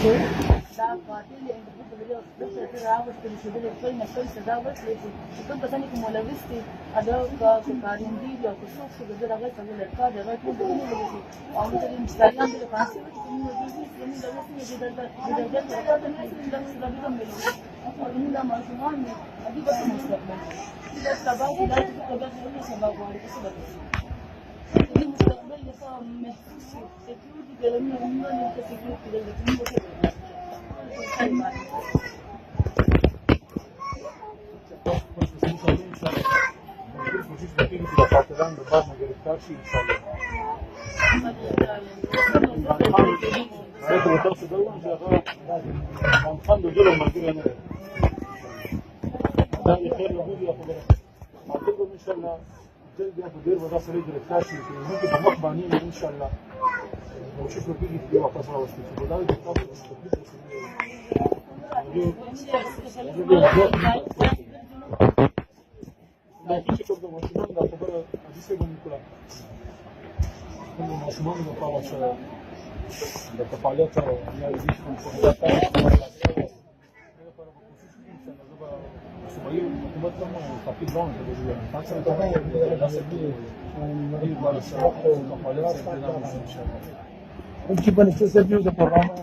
دا قاتل د دغه راوستل شو د خپل نقل سزا ورکړي چې کوم کسان چې ملوث دي دا کارندي یا څوک چې دغه څنګه لړکا دغه ټول د لګي او د انسانان د فارسي چې موږ د دې د وسې د د او د ماشومان دي په مستقبل دا سبب دا چې سبب وایي څه د مستقبل لپاره محسوس سکیورټي د لمنو نه سکیورټي د لمنو قاتلان د بعد نه گرفتار شي ان شاء الله. زه ته تاسو ډول چې هغه افغانستان د ټولو ملګری نه دی. دا یې خیر له دې خبره. قاتل به ان شاء الله جلد یا په ډېر ودا سره گرفتار شي چې موږ په مخ باندې ان شاء الله کوشش وکړو چې واپس راوستو چې دا د تاسو دا چې کوم د ماشومان د خبره حدیثه باندې کړه کوم ماشومان د پاره چې د فعالیت او یا د کوم څه د لپاره کوشش کوي چې صوبایي حکومت هم تفصیل روان کړي تاسو ته دا د سړي د فعالیت او د فعالیت ان شاء الله. Un tipo de este servicio de programa